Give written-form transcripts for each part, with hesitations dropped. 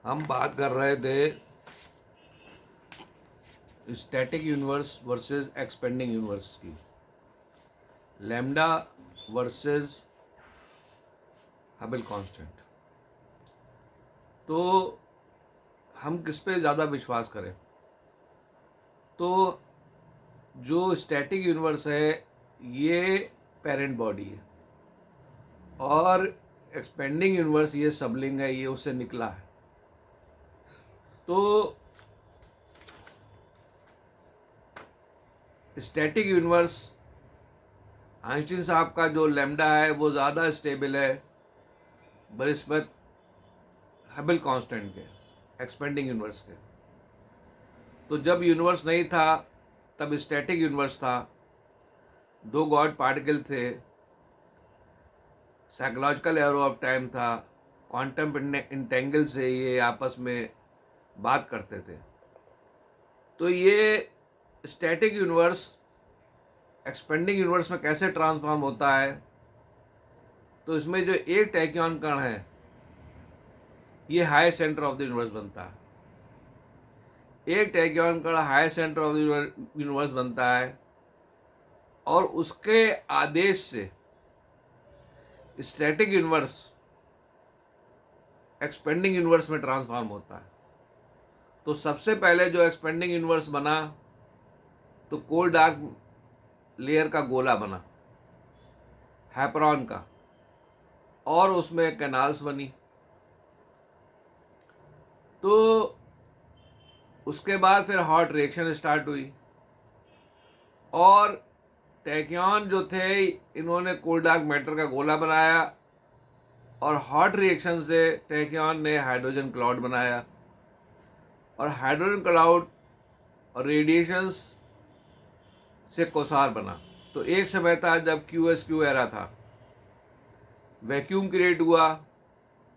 हम बात कर रहे थे static universe versus expanding universe की, लैम्डा वर्सेस हबल कांस्टेंट। तो हम किस पे ज़्यादा विश्वास करें? तो जो स्टैटिक यूनिवर्स है ये पेरेंट बॉडी है, और एक्सपेंडिंग यूनिवर्स ये सबलिंग है, ये उससे निकला है। तो स्टैटिक यूनिवर्स, आइंस्टीन साहब का जो लैम्डा है वो ज़्यादा स्टेबल है बनिस्बत हबल कांस्टेंट के, एक्सपेंडिंग यूनिवर्स के। तो जब यूनिवर्स नहीं था तब स्टैटिक यूनिवर्स था, दो गॉड पार्टिकल थे, साइकोलॉजिकल एरो ऑफ टाइम था, क्वांटम इंटेंगल से ये आपस में बात करते थे। तो ये स्टैटिक यूनिवर्स एक्सपेंडिंग यूनिवर्स में कैसे ट्रांसफॉर्म होता है? तो इसमें जो एक टैक्योन कण है ये high centre of the universe बनता है। एक टैक्योन कण high centre of the universe बनता है, और उसके आदेश से स्टैटिक यूनिवर्स एक्सपेंडिंग यूनिवर्स में ट्रांसफॉर्म होता है। तो सबसे पहले जो एक्सपेंडिंग यूनिवर्स बना तो कोल्ड डार्क लेयर का गोला बना, हैपरॉन का, और उसमें कैनाल्स बनी। तो उसके बाद फिर हॉट रिएक्शन स्टार्ट हुई, और टैक्योन जो थे इन्होंने कोल्ड डार्क मैटर का गोला बनाया, और हॉट रिएक्शन से टैक्योन ने हाइड्रोजन क्लाउड बनाया, और हाइड्रोजन क्लाउड और रेडिएशंस से कोसार बना। तो एक समय था जब क्यू एरा था, वैक्यूम क्रिएट हुआ,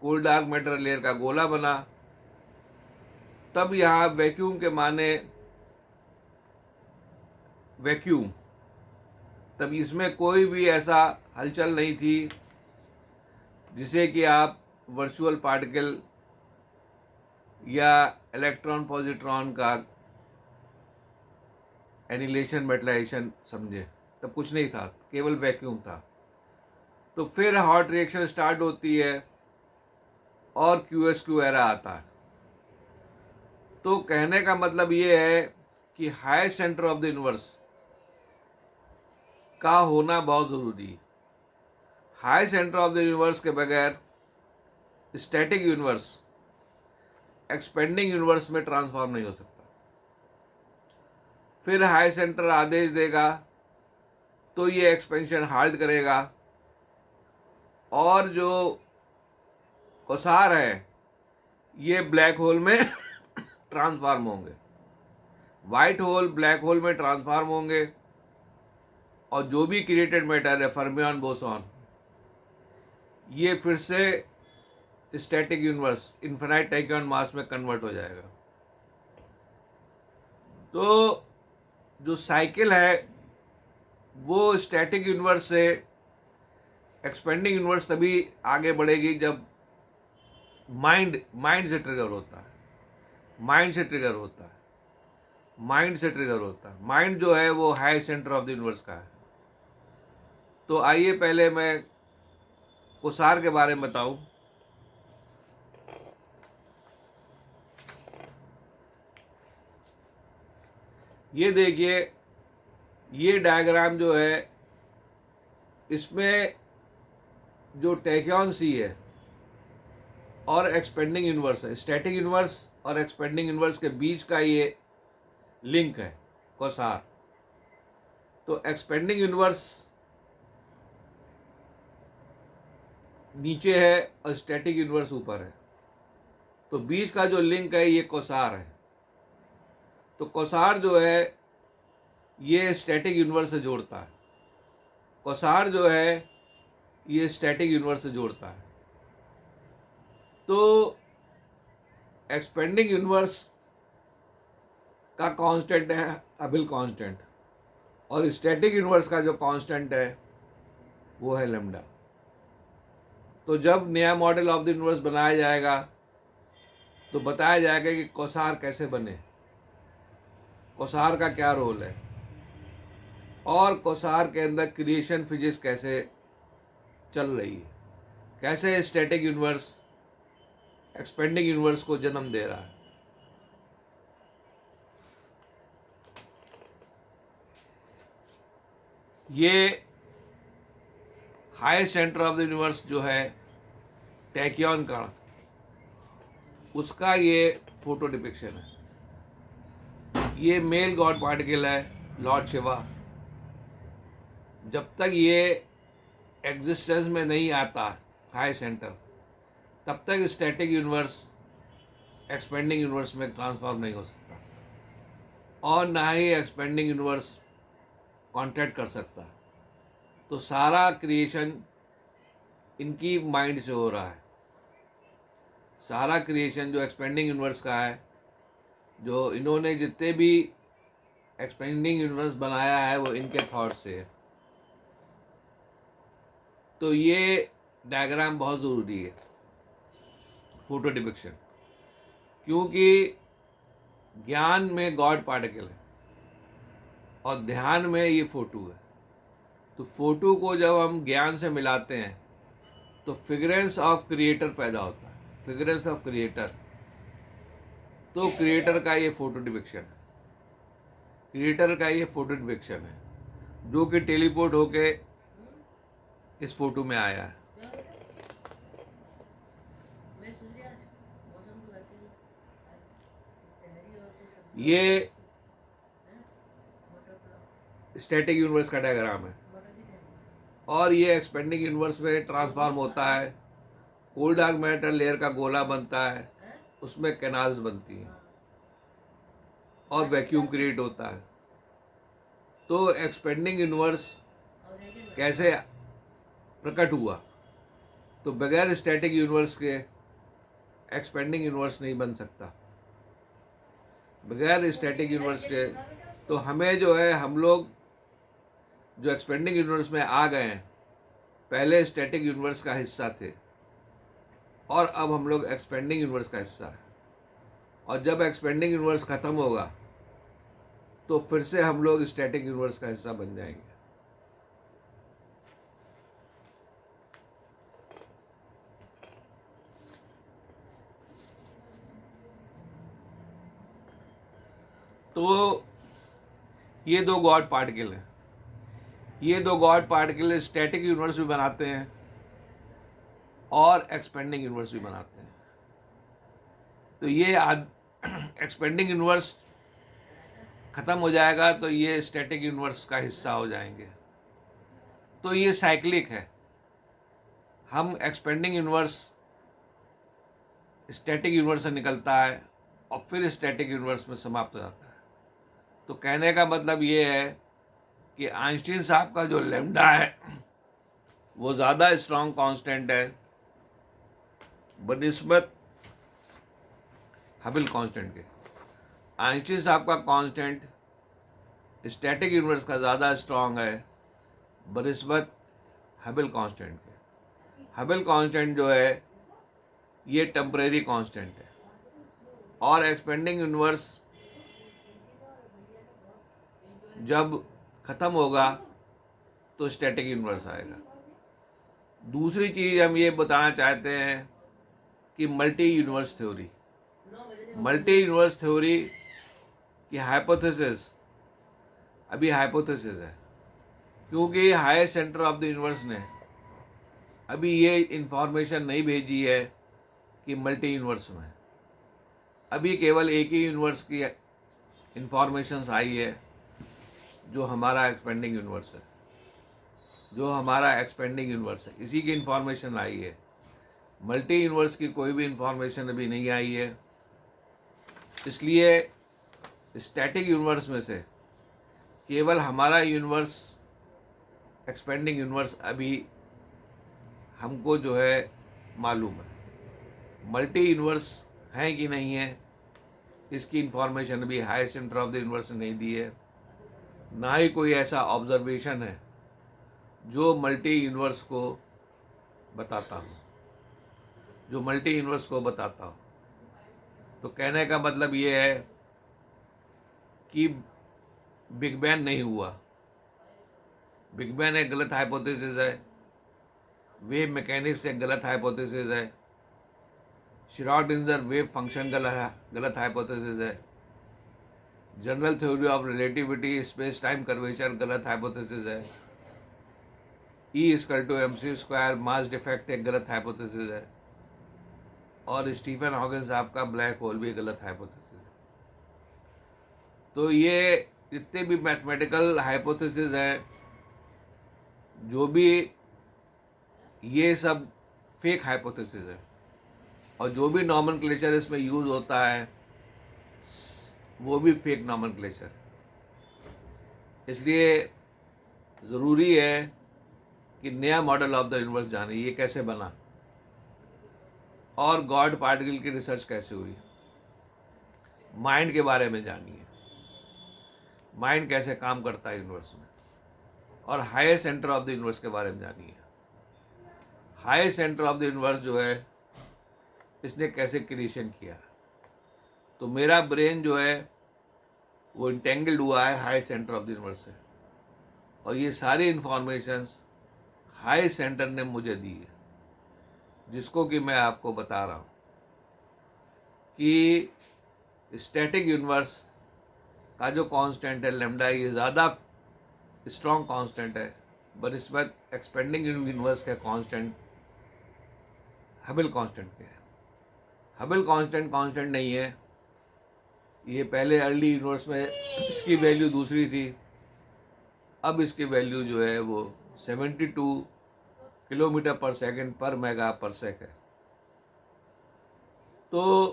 कोल्ड डार्क मैटर लेयर का गोला बना। तब यहाँ वैक्यूम के माने वैक्यूम, तब इसमें कोई भी ऐसा हलचल नहीं थी जिसे कि आप वर्चुअल पार्टिकल या इलेक्ट्रॉन पॉजिट्रॉन का एनिलेशन मेटलाइजेशन समझे। तब कुछ नहीं था, केवल वैक्यूम था। तो फिर हॉट रिएक्शन स्टार्ट होती है और क्यू एरा आता है। तो कहने का मतलब ये है कि high centre of the universe का होना बहुत ज़रूरी है। High centre of the universe के बगैर स्टैटिक यूनिवर्स एक्सपेंडिंग यूनिवर्स में ट्रांसफॉर्म नहीं हो सकता। फिर हाई सेंटर आदेश देगा तो ये एक्सपेंशन हाल्ट करेगा, और जो कोसार है ये ब्लैक होल में ट्रांसफॉर्म होंगे, वाइट होल ब्लैक होल में ट्रांसफॉर्म होंगे, और जो भी क्रिएटेड मैटर है फर्मियन बोसॉन ये फिर से स्टैटिक यूनिवर्स इन्फिनाइट टैक्योन मास में कन्वर्ट हो जाएगा। तो जो साइकिल है वो स्टैटिक यूनिवर्स से एक्सपेंडिंग यूनिवर्स तभी आगे बढ़ेगी जब माइंड से ट्रिगर होता है, माइंड से ट्रिगर होता है, माइंड से ट्रिगर होता है। माइंड जो है वो high centre of the universe का है। तो आइए पहले मैं कोसार के बारे में बताऊं। ये देखिए, ये डायग्राम जो है इसमें जो टैक्योन सी है और एक्सपेंडिंग यूनिवर्स है, स्टैटिक यूनिवर्स और एक्सपेंडिंग यूनिवर्स के बीच का ये लिंक है कोसार। तो एक्सपेंडिंग यूनिवर्स नीचे है और स्टैटिक यूनिवर्स ऊपर है, तो बीच का जो लिंक है ये कोसार है। तो कोसार जो है ये स्टैटिक यूनिवर्स से जोड़ता है, कोसार जो है ये स्टैटिक यूनिवर्स से जोड़ता है। तो एक्सपेंडिंग यूनिवर्स का कांस्टेंट है हबल कांस्टेंट, और स्टैटिक यूनिवर्स का जो कांस्टेंट है वो है लैम्डा। तो जब नया मॉडल ऑफ द यूनिवर्स बनाया जाएगा तो बताया जाएगा कि क्वासार कैसे बने, क्वासार का क्या रोल है, और क्वासार के अंदर क्रिएशन फिजिक्स कैसे चल रही है, कैसे स्टैटिक यूनिवर्स एक्सपेंडिंग यूनिवर्स को जन्म दे रहा है। ये high centre of the universe जो है टैक्योन का, उसका ये फोटो डिपिक्शन है। ये मेल गॉड पार्टिकल है, लॉर्ड शिवा। जब तक ये एग्जिस्टेंस में नहीं आता हाई सेंटर, तब तक स्टैटिक यूनिवर्स एक्सपेंडिंग यूनिवर्स में ट्रांसफॉर्म नहीं हो सकता, और ना ही एक्सपेंडिंग यूनिवर्स कॉन्टैक्ट कर सकता। तो सारा क्रिएशन इनकी माइंड से हो रहा है। सारा क्रिएशन जो एक्सपेंडिंग यूनिवर्स का है, जो इन्होंने जितने भी एक्सपेंडिंग यूनिवर्स बनाया है, वो इनके थॉट से है। तो ये डायग्राम बहुत ज़रूरी है, फोटो डिपिक्शन, क्योंकि ज्ञान में गॉड पार्टिकल है और ध्यान में ये फोटो है। तो फोटो को जब हम ज्ञान से मिलाते हैं तो फिगरेंस ऑफ क्रिएटर पैदा होता है, फिगरेंस ऑफ क्रिएटर। तो क्रिएटर का ये फोटो डिपिक्शन है, क्रिएटर का ये फोटो डिपिक्शन है, जो कि टेलीपोर्ट होके इस फोटो में आया है। ये स्टैटिक यूनिवर्स का डायग्राम है, और ये एक्सपेंडिंग यूनिवर्स में ट्रांसफॉर्म होता है। कोल्ड डार्क मैटर लेयर का गोला बनता है, उसमें कैनाल्स बनती हैं और वैक्यूम क्रिएट होता है। तो एक्सपेंडिंग यूनिवर्स कैसे प्रकट हुआ? तो बगैर स्टैटिक यूनिवर्स के एक्सपेंडिंग यूनिवर्स नहीं बन सकता, बगैर स्टैटिक यूनिवर्स के। तो हमें जो है, हम लोग जो एक्सपेंडिंग यूनिवर्स में आ गए हैं, पहले स्टैटिक यूनिवर्स का हिस्सा थे, और अब हम लोग एक्सपेंडिंग यूनिवर्स का हिस्सा है। और जब एक्सपेंडिंग यूनिवर्स ख़त्म होगा तो फिर से हम लोग स्टैटिक यूनिवर्स का हिस्सा बन जाएंगे। तो ये दो गॉड पार्टिकल हैं, ये दो गॉड पार्टिकल स्टैटिक यूनिवर्स भी बनाते हैं और एक्सपेंडिंग यूनिवर्स भी बनाते हैं। तो ये एक्सपेंडिंग यूनिवर्स ख़त्म हो जाएगा तो ये स्टैटिक यूनिवर्स का हिस्सा हो जाएंगे। तो ये साइक्लिक है। हम एक्सपेंडिंग यूनिवर्स स्टैटिक यूनिवर्स से निकलता है और फिर स्टैटिक यूनिवर्स में समाप्त हो जाता है। तो कहने का मतलब ये है कि आइंस्टीन साहब का जो लैम्डा है वो ज़्यादा स्ट्रॉन्ग कांस्टेंट है बनिस्बत हबिल कांस्टेंट के। आइंस्टीन साहब का कांस्टेंट स्टैटिक यूनिवर्स का ज़्यादा स्ट्रॉन्ग है बनिस्बत हबिल कांस्टेंट के। हबिल कांस्टेंट जो है ये टेम्परेरी कांस्टेंट है, और एक्सपेंडिंग यूनिवर्स जब ख़त्म होगा तो स्टैटिक यूनिवर्स आएगा। दूसरी चीज़ हम ये बताना चाहते हैं कि multiverse theory, multiverse theory की हाइपोथेसिस अभी हाइपोथेसिस है, क्योंकि higher centre of the universe ने अभी ये इंफॉर्मेशन नहीं भेजी है कि मल्टी यूनिवर्स में। अभी केवल एक ही यूनिवर्स की इंफॉर्मेशन आई है, जो हमारा एक्सपेंडिंग यूनिवर्स है, जो हमारा एक्सपेंडिंग यूनिवर्स है, इसी की इंफॉर्मेशन आई है। मल्टी यूनिवर्स की कोई भी इंफॉर्मेशन अभी नहीं आई है। इसलिए स्टैटिक यूनिवर्स में से केवल हमारा यूनिवर्स एक्सपेंडिंग यूनिवर्स अभी हमको जो है मालूम है। मल्टी यूनिवर्स हैं कि नहीं है, इसकी इंफॉर्मेशन अभी high centre of the universe ने नहीं दी है। ना ही कोई ऐसा ऑब्जर्वेशन है जो मल्टी यूनिवर्स को बताता हो, जो मल्टी यूनिवर्स को बताता हो। तो कहने का मतलब ये है कि बिग बैंग नहीं हुआ। बिग बैंग एक गलत हाइपोथेसिस है, वेव मैकेनिक्स एक गलत हाइपोथेसिस है, श्रोडिंगर वेव फंक्शन गलत हाइपोथेसिस है, general theory of relativity space time curvature गलत हाइपोथेसिस है, E=mc² मास डिफेक्ट एक गलत हाइपोथेसिस है, और स्टीफन हॉकिंस साहब का ब्लैक होल भी गलत हाइपोथेसिस है। तो ये जितने भी मैथमेटिकल हाइपोथेसिस हैं, जो भी, ये सब फेक हाइपोथेसिस है, और जो भी नॉमेनक्लेचर इसमें यूज होता है वो भी फेक नॉमेनक्लेचर। इसलिए ज़रूरी है कि नया मॉडल ऑफ द यूनिवर्स जाने, ये कैसे बना और गॉड पार्टिकल की रिसर्च कैसे हुई, माइंड के बारे में जानिए, माइंड कैसे काम करता है यूनिवर्स में, और higher centre of the universe के बारे में जानिए। Higher centre of the universe जो है, इसने कैसे क्रिएशन किया। तो मेरा ब्रेन जो है वो इंटेंगल्ड हुआ है high centre of the universe से, और ये सारी इंफॉर्मेशंस हाई सेंटर ने मुझे दी है, जिसको कि मैं आपको बता रहा हूँ कि स्टैटिक यूनिवर्स का जो कांस्टेंट है लैम्डा, ये ज़्यादा स्ट्रॉन्ग कांस्टेंट है, बनस्पत एक्सपेंडिंग यूनिवर्स का कांस्टेंट हबल कांस्टेंट के है। हबल कांस्टेंट नहीं है, ये पहले अर्ली यूनिवर्स में इसकी वैल्यू दूसरी थी, अब इसकी वैल्यू जो है वो 72 किलोमीटर पर सेकंड पर मेगा पर सेक है। तो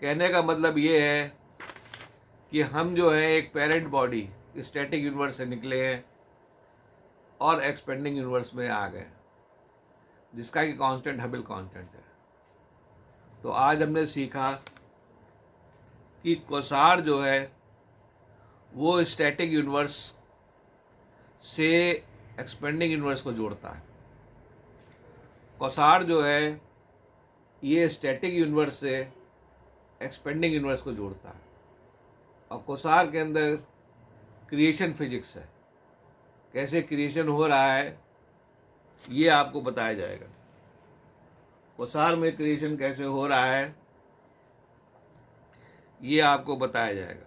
कहने का मतलब ये है कि हम जो है एक पेरेंट बॉडी स्टैटिक यूनिवर्स से निकले हैं और एक्सपेंडिंग यूनिवर्स में आ गए, जिसका कि कांस्टेंट हबल कांस्टेंट है। तो आज हमने सीखा कि क्वासार जो है वो स्टैटिक यूनिवर्स से एक्सपेंडिंग यूनिवर्स को जोड़ता है। क्वासार जो है ये स्टैटिक यूनिवर्स से एक्सपेंडिंग यूनिवर्स को जोड़ता है, और क्वासार के अंदर क्रिएशन फिजिक्स है, कैसे क्रिएशन हो रहा है ये आपको बताया जाएगा। क्वासार में क्रिएशन कैसे हो रहा है ये आपको बताया जाएगा।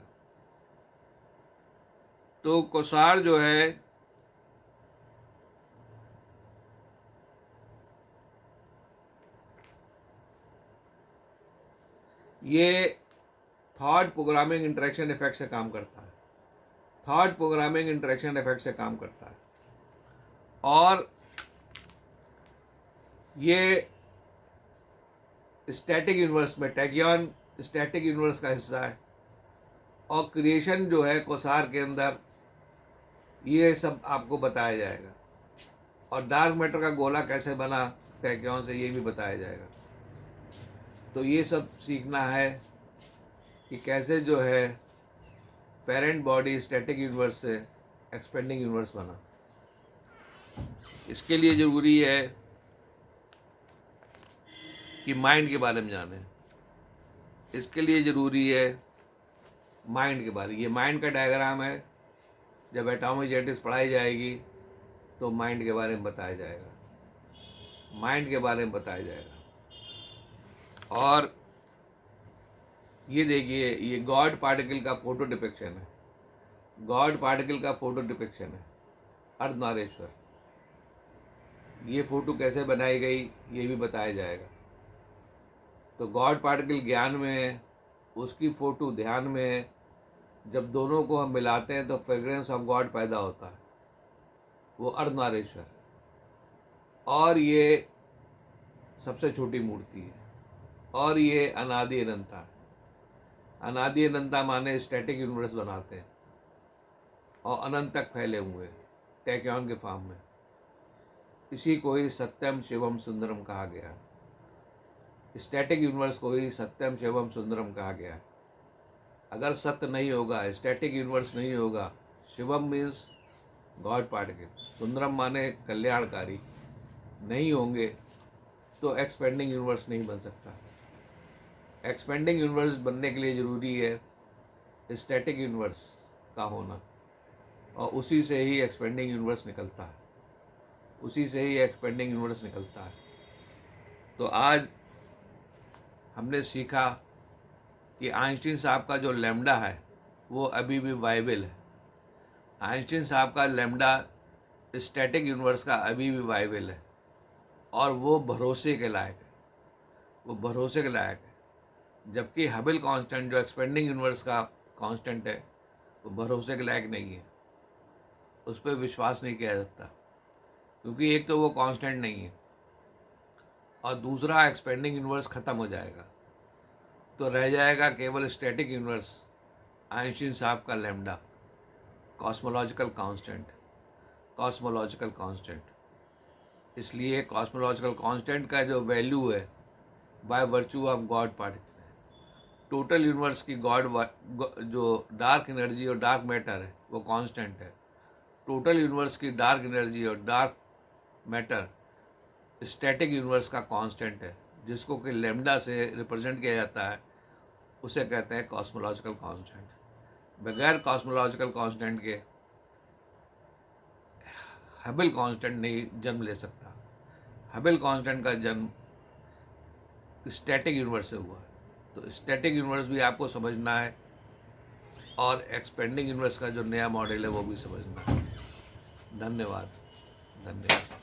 तो क्वासार जो है ये थॉट प्रोग्रामिंग इंटरेक्शन इफेक्ट से काम करता है, थॉट प्रोग्रामिंग इंटरेक्शन इफेक्ट से काम करता है, और ये स्टैटिक यूनिवर्स में टैक्यॉन स्टैटिक यूनिवर्स का हिस्सा है, और क्रिएशन जो है क्वासार के अंदर ये सब आपको बताया जाएगा, और डार्क मैटर का गोला कैसे बना टैक्यॉन से ये भी बताया जाएगा। तो ये सब सीखना है कि कैसे जो है पेरेंट बॉडी स्टैटिक यूनिवर्स से एक्सपेंडिंग यूनिवर्स बना। इसके लिए ज़रूरी है कि माइंड के बारे में जाने, इसके लिए ज़रूरी है माइंड के बारे में। ये माइंड का डायग्राम है, जब एटॉमिक जेनेटिक्स पढ़ाई जाएगी तो माइंड के बारे में बताया जाएगा, माइंड के बारे में बताया जाएगा। और ये देखिए, ये गॉड पार्टिकल का फोटो डिपिक्शन है, गॉड पार्टिकल का फोटो डिपिक्शन है, अर्धनारीश्वर। ये फोटो कैसे बनाई गई ये भी बताया जाएगा। तो गॉड पार्टिकल ज्ञान में है, उसकी फोटो ध्यान में है। जब दोनों को हम मिलाते हैं तो फ्रेग्रेंस ऑफ गॉड पैदा होता है, वो अर्धनारीश्वर। और ये सबसे छोटी मूर्ति है, और ये अनादि अनंता। अनादि अनंता माने स्टैटिक यूनिवर्स बनाते हैं और अनंत तक फैले हुए टैक्यॉन के फॉर्म में। इसी को ही सत्यम शिवम सुंदरम कहा गया। स्टैटिक यूनिवर्स को ही सत्यम शिवम सुंदरम कहा गया। अगर सत्य नहीं होगा, स्टैटिक यूनिवर्स नहीं होगा, Shivam means God particle, Sundaram माने कल्याणकारी, नहीं होंगे तो एक्सपेंडिंग यूनिवर्स नहीं बन सकता। एक्सपेंडिंग यूनिवर्स बनने के लिए ज़रूरी है स्टैटिक यूनिवर्स का होना, और उसी से ही एक्सपेंडिंग यूनिवर्स निकलता है, उसी से ही एक्सपेंडिंग यूनिवर्स निकलता है। तो आज हमने सीखा कि आइंस्टीन साहब का जो लैम्डा है वो अभी भी वाइबल है। आइंस्टीन साहब का लैम्डा स्टैटिक यूनिवर्स का अभी भी वाइबल है, और वो भरोसे के लायक है, वो भरोसे के लायक है। जबकि हबल कांस्टेंट जो एक्सपेंडिंग यूनिवर्स का कांस्टेंट है वो भरोसे के लायक नहीं है, उस पर विश्वास नहीं किया जाता, क्योंकि एक तो वो कांस्टेंट नहीं है, और दूसरा एक्सपेंडिंग यूनिवर्स ख़त्म हो जाएगा, तो रह जाएगा केवल स्टैटिक यूनिवर्स, आइंस्टीन साहब का lambda, cosmological constant, cosmological constant. इसलिए कॉस्मोलॉजिकल कांस्टेंट का जो वैल्यू है by virtue of God particle है। टोटल यूनिवर्स की गॉड जो डार्क एनर्जी और डार्क मैटर है वो कांस्टेंट है। टोटल यूनिवर्स की डार्क एनर्जी और डार्क मैटर स्टैटिक यूनिवर्स का कांस्टेंट है, जिसको कि लैम्डा से रिप्रेजेंट किया जाता है, उसे कहते हैं कॉस्मोलॉजिकल कांस्टेंट। बगैर कॉस्मोलॉजिकल कांस्टेंट के हबल कांस्टेंट नहीं जन्म ले सकता। हबल कांस्टेंट का जन्म स्टैटिक यूनिवर्स से हुआ है, तो स्टैटिक यूनिवर्स भी आपको समझना है, और एक्सपेंडिंग यूनिवर्स का जो नया मॉडल है वो भी समझना है। धन्यवाद, धन्यवाद।